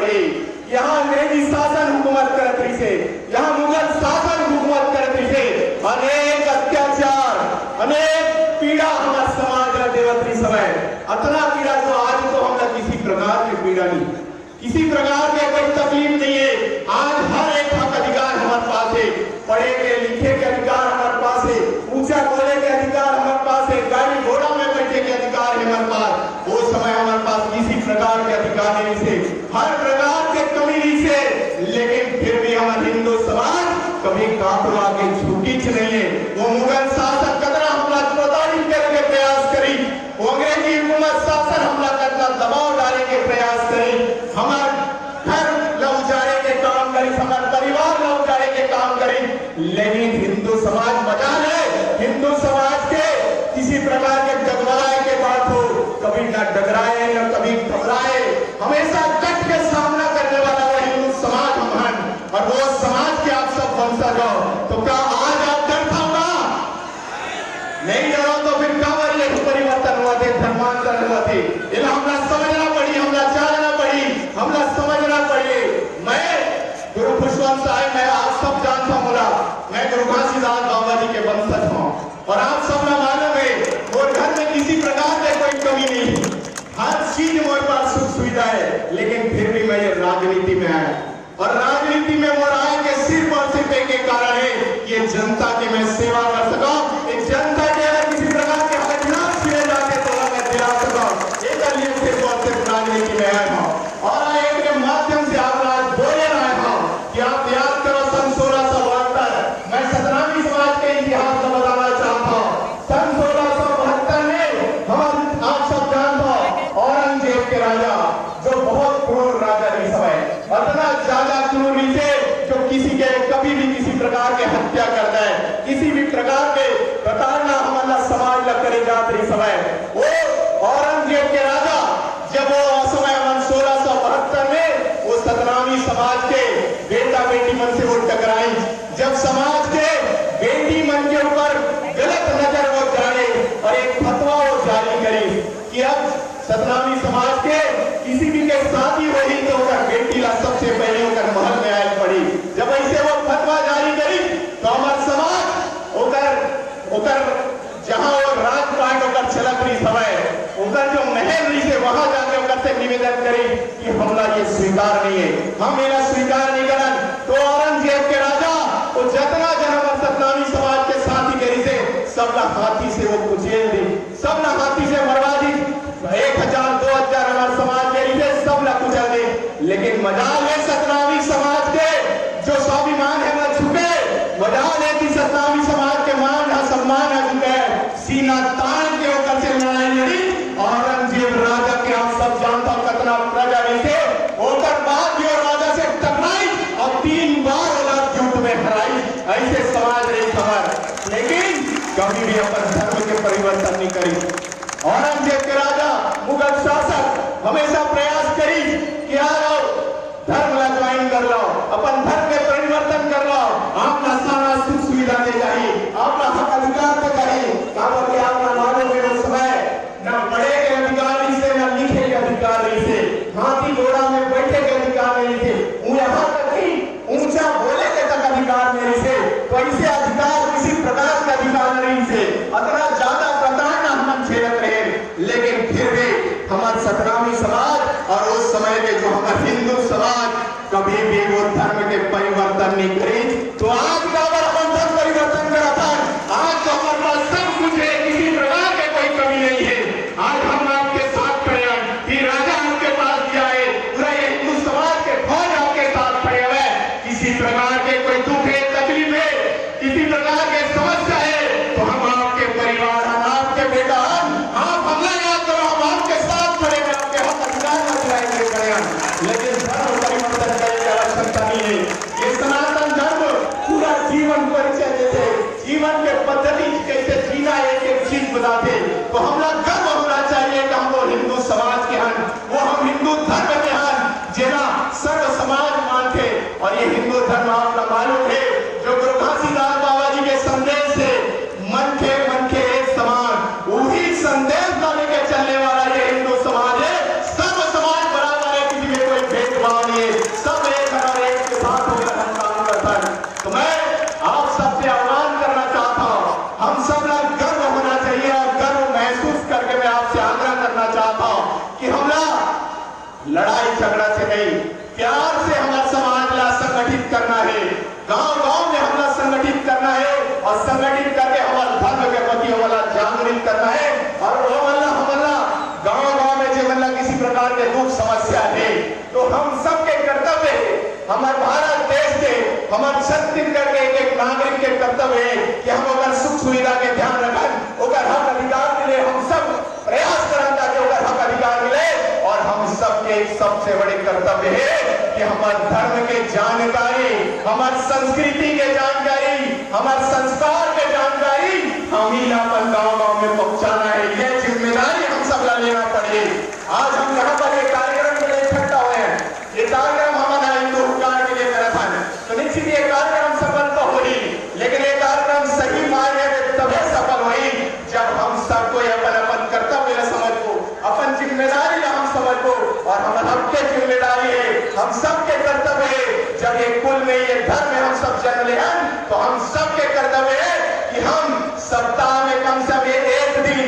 पड़ी। यहाँ अंग्रेजी शासन हुकूमत करत रही से, यहाँ मुगल शासन हुकूमत करत रही से, अनेक अत्याचार, अनेक पीड़ा हमारे समाज में देवत रही समय। अतना पीड़ा जो आज तो हमरा किसी प्रकार की पीड़ा नहीं, किसी प्रकार के कोई तकलीफ नहीं है। आज हर एक हक अधिकार हमारे पास है, पढ़े के लिखे के अधिकार हमारे पास है, ऊंचा बोले के अधिकार हमारे पास है, गाड़ी घोड़ा में बैठे के अधिकार है हमारे पास। वो समय हमारे पास किसी प्रकार के अधिकार नहीं से, हर प्रकार के कमी नहीं से, लेकिन फिर भी हमारे हिंदू समाज कभी कातुर आगे झुकी नहीं है। वो मुगल शासक कतरा हमला प्रताड़ित करने के प्रयास करी, वो अंग्रेजी हुकूमत शासन हमला करना दबाव डालने के प्रयास करी, हमारे घर न उजाड़े के काम करी, हमारे परिवार न उजाड़े के काम करी, लेकिन हिंदू समाज मजा ले। हिंदू समाज के किसी प्रकार के डगमगाए के बात हो, कभी न डगराए न कभी घबराए, हमेशा डट के सामना करने वाला वो हिंदू समाज महान। और वो समाज के आप सब वंशज हो, तो क्या आज आप डरता होगा? नहीं डरो तो फिर क्या ये परिवर्तन हुआ थे, धर्मांतरण हुआ थे। इन्हें हमला समझना पड़ी, हमला जानना पड़ी, हमला समझना पड़ी। मैं गुरु खुशवंत साहब, मैं आप सब जानता हूँ, मैं गुरु घासीदास बाबा जी के वंशज हूँ, और आप सब ना मालूम है और घर में किसी प्रकार की कोई कमी नहीं, हर चीज मेरे पास सुख सुविधा है। लेकिन फिर भी मैं ये राजनीति में आया, और राजनीति में वो राय के सिर्फ और सिर्फ एक कारण है, ये जनता की मैं सेवा कर सका, एक जनता के अगर किसी प्रकार के हालात छिड़े जाके तो मैं दिला सका, एक लिए सिर्फ और सिर्फ राजनीति में आया हूँ। और एक के माध्यम से आप आज बोले आया हूँ कि आप याद करो सन 1672, मैं सतनामी समाज के इतिहास को बताना चाहता हूँ। सन 1672 में हम आप सब जानते हो औरंगजेब के राजा, जो बहुत क्रूर राजा इस समय, इतना ज्यादा क्रूर थे जो किसी के कभी भी किसी प्रकार के हत्या करता है, किसी भी प्रकार के प्रताड़ना हमारा समाज लग करे जाते इस समय। वो औरंगजेब के राजा जब वो समय 1672 में वो सतनामी समाज के बेटा बेटी मन से वो टकराई, जब समाज के बेटी मन के ऊपर गलत नजर वो डाले और एक फतवा वो जारी करी कि अब सतनामी समाज के किसी भी के शादी हुई तो बेटी ला सबसे पहले उनका महल में आयल पड़ी। जब ऐसे वो फतवा जारी करी तो हमारा समाज उकर जहां वो राजपाट उकर छलक रही समय, उनका जो महल रही से वहां जाके उनका से निवेदन करी कि हमला ये स्वीकार नहीं है, हम इन्हें स्वीकार नहीं करन। तो औरंगजेब के राजा वो जितना जन सतनामी समाज के साथी करी से सबला हाथी से वो कुचेल दी, सबला हाथी से मरवा दी, 1000-2000 हमारे समाज के लिए सब ला कुचल दे। लेकिन मजाल है सतनामी समाज के जो स्वाभिमान है न झुके, मजाल है कि सतनामी समाज के मान है सम्मान है झुके, सीना तान के ऊपर से लड़ाई लड़ी। औरंगजेब राजा के आप सब जानता कितना प्रजा नहीं थे, होकर बाद भी राजा से टकराई और 3 बार औलाद युद्ध में हराई। ऐसे समाज रही खबर, लेकिन कभी भी अपन धर्म के परिवर्तन नहीं करी। औरंगजेब के राजा मुगल शासक हमेशा प्रयास करी कि आओ धर्म ला ज्वाइन कर लो, अपन धर्म के परिवर्तन कर लो, आपका सारा सुख सुविधा दे जाए, आपका हक अधिकार दे जाए। कहा कि आपका मालूम है उस समय न पढ़े के अधिकार नहीं से, न लिखे के अधिकार नहीं से, हाथी घोड़ा में बैठे के अधिकार नहीं थे, यहाँ तक कि ऊंचा बोले के तक अधिकार नहीं से। तो ऐसे अधिकार किसी प्रकार का अधिकार नहीं से, अतना ज्यादा प्रताड़ना हम झेलत रहे, लेकिन फिर भी हमारे सतनामी समाज और उस समय के जो हमारे हिंदू समाज कभी भी वो धर्म के परिवर्तन नहीं करी। तो आज का अगर हम धर्म परिवर्तन करा था, आज तो हमारे पास सब कुछ है, किसी प्रकार के कोई कमी नहीं है। आज हम आपके साथ खड़े हैं, कि राजा आपके पास दिया है, पूरा ये हिंदू समाज के फौज आपके साथ खड़े हुए, किसी प्रकार के कोई दुख है, तकलीफ है, किसी प्रकार के समस्या है, तो हम आपके परिवार, हम आपके बेटा, आप हमला याद करो, हम आपके साथ खड़े हैं, आपके हक अधिकार में खड़े हैं। लेकिन धर्म परिवर्तन करने की आवश्यकता नहीं है। ये सनातन धर्म पूरा जीवन लड़ाई झगड़ा से नहीं, प्यार से हमारे समाज ला संगठित करना है, गांव-गांव में हमला संगठित करना है और संगठित करके हमारे धर्म के प्रति हमला जागृत करना है। और वो हमला गांव-गांव में जो मतलब किसी प्रकार के दुख समस्या है तो हम सबके कर्तव्य है, हमारे भारत देश के, हमारे छत्तीसगढ़ के एक नागरिक के कर्तव्य है कि हम अगर सुख सुविधा के ध्यान रखें, अगर हक अधिकार के लिए हम सब प्रयास करें ताकि अगर हक अधिकार मिले। और हम सबके सबसे बड़े कर्तव्य है कि हमारे धर्म के जानकारी, हमारे संस्कृति के जानकारी, हमारे संस्कार के जानकारी हम ही अपन गाँव-गाँव में पहुंचाना है। यह जिम्मेदारी हम सब लेना पड़ेगी। आज हम यहाँ पर एक कार्यक्रम के लिए इकट्ठा हुए हैं, ये कार्यक्रम हमारा हिंदू हुकार के लिए करा था, तो निश्चित ये कार्यक्रम सफल तो हो ही, लेकिन ये कार्यक्रम सही मायने में तभी सफल हुई जब हम सबको अपन कर्तव्य समझ को, अपन जिम्मेदारी हम समझ को, और हम सबके जिम्मेदारी है, हम सबके कर्तव्य है। जब ये कुल में ये धर्म में हम सब जन्म ले हैं तो हम सबके कर्तव्य है कि हम सप्ताह में कम से कम एक दिन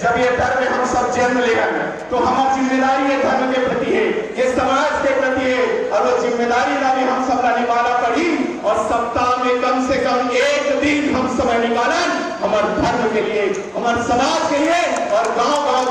जब ये धर्म में हम सब जन्म ले हैं तो हमारी जिम्मेदारी ये धर्म के प्रति है, ये समाज के प्रति है, और वो जिम्मेदारी भी हम सब निभाना पड़ी। और सप्ताह में कम से कम एक दिन हम समय निकालन हमारे धर्म के लिए, हमारे समाज के लिए, और गांव-गांव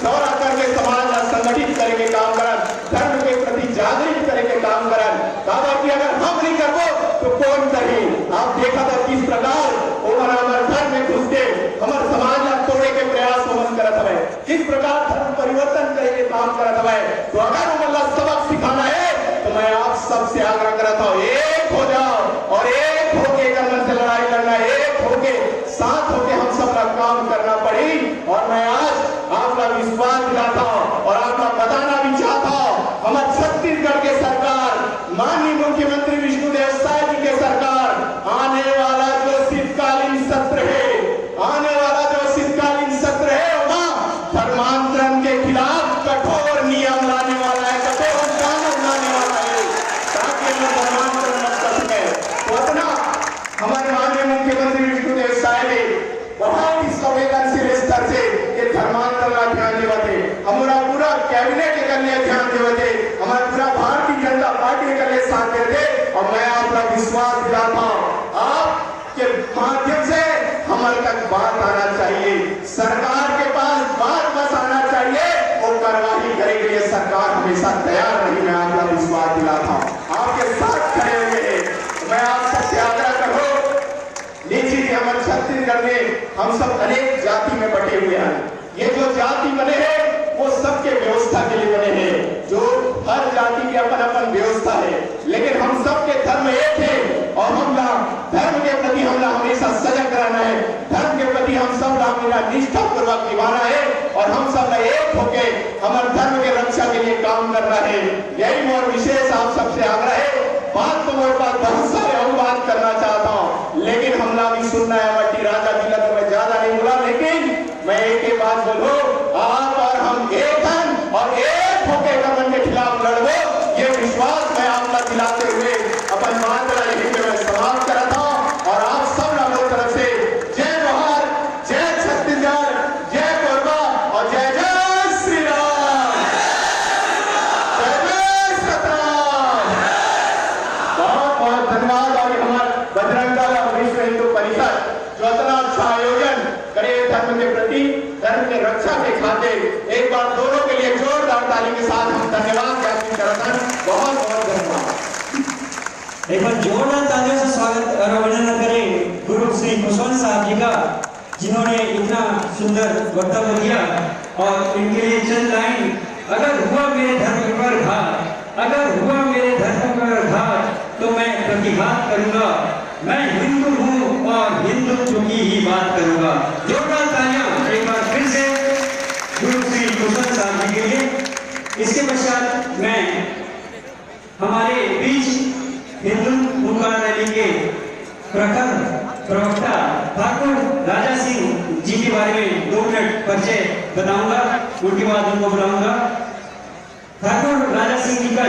दौरा करके समाज का संगठित करके काम करन, धर्म के प्रति जागृत करके काम करन। दादा कि अगर हम नहीं करबो तो कौन करे। आप देखा था किस प्रकार हमारे धर्म में घुस के हमारे समाज को तोड़े के प्रयास हम करत हवे, किस प्रकार धर्म परिवर्तन करके काम करत हवे। तो अगर वो सबक सिखाना है तो मैं आप सबसे आग्रह करता हूँ, एक हो जाओ और एक होके गवर्नमेंट से लड़ाई लड़ना, एक होके साथ होके हम सब का काम करना पड़ी। और मैं आज आपका विश्वास दिलाता हूँ और आपका बताना भी चाहता हूँ, हमारे छत्तीसगढ़ के सरकार, माननीय मुख्यमंत्री विष्णुदेव साय जी के सरकार, आने वाला जो शीतकालीन सत्र है, आने वाला जो शीतकालीन सत्र है वहाँ धर्मांतरण के खिलाफ कठोर नियम लाने वाला है, कठोर कानून लाने वाला है ताकि हम धर्मांतरण मत कर सके। तो अपना हमारे माननीय मुख्यमंत्री विष्णुदेव साय जी बहुत ही संवेदनशील स्तर से ये धर्मांतरण का ध्यान देवते, हमारा पूरा कैबिनेट के लिए ध्यान देवते, हमारा पूरा भारतीय जनता पार्टी के लिए साथ देते। और मैं आपका विश्वास दिलाता हूँ आपके माध्यम से हमारे तक बात आना चाहिए, सरकार के पास बात बस आना चाहिए, वो कार्रवाई करेगी। ये सरकार हमेशा तैयार रही, मैं आपका विश्वास दिलाता हूँ, आपके साथ खड़े हुए। मैं आप सबसे आग्रह करूँ, निश्चित हमारे छत्तीसगढ़ में हम सब अनेक जाति में बटे हुए हैं, ये जो जाति बने हैं वो सबके व्यवस्था के लिए बने हैं, जो हर जाति की अपन अपन व्यवस्था है, लेकिन हम सबके धर्म एक है और हमला धर्म के प्रति हमला हमेशा सजग रहना है, धर्म के प्रति हम सब मेरा निष्ठा पूर्वक निभाना है और हम सब एक होके हमारे धर्म के रक्षा के लिए काम करना है। यही मोर विशेष आप सबसे आग्रह है। बात तो मेरे पास बहुत सारे और बात करना चाहता हूँ, लेकिन हमला भी सुनना है मट्टी राजा जिला तो मैं ज्यादा नहीं बोला, लेकिन मैं एक ही बात बोलूं, आप और हम एक हैं और एक होके गवर्नमेंट के खिलाफ लड़ो, ये विश्वास मैं आपका दिलाते हुए अपन मात्र यही पे मैं समाप्त करा था। और आप सब लोगों तरफ से जय जोहार, जय छत्तीसगढ़, जय कोरबा और जय जय श्री राम, जय जय सतराम। बहुत बहुत धन्यवाद। और हमारे बजरंग दल और विश्व हिंदू परिषद जो इतना अच्छा आयोजन करे धर्म के प्रति, धर्म के रक्षा के खातिर, एक बार दोनों के लिए जोरदार ताली के साथ हम धन्यवाद ज्ञापित करते हैं। बहुत बहुत धन्यवाद। एक बार जोरदार तालियों से स्वागत और अभिनंदन करें गुरु श्री खुशवंत साहब जी का, जिन्होंने इतना सुंदर वक्तव्य दिया। और इनके लिए चंद लाइन, अगर हुआ मेरे धर्म पर घात, अगर हुआ मेरे धर्म पर घात तो मैं प्रतिघात करूंगा, मैं हिंदू हूँ और हिंदुत्व की ही बात करूंगा। जोरदार तालियां एक बार फिर से गुरु श्री खुशवंत साहब जी के लिए। इसके पश्चात मैं हमारे बीच हिंदू हुकार रैली के प्रखर प्रवक्ता ठाकुर राजा सिंह जी के बारे में 2 मिनट परिचय बताऊंगा, उनके बाद उनको बुलाऊंगा। ठाकुर राजा सिंह जी का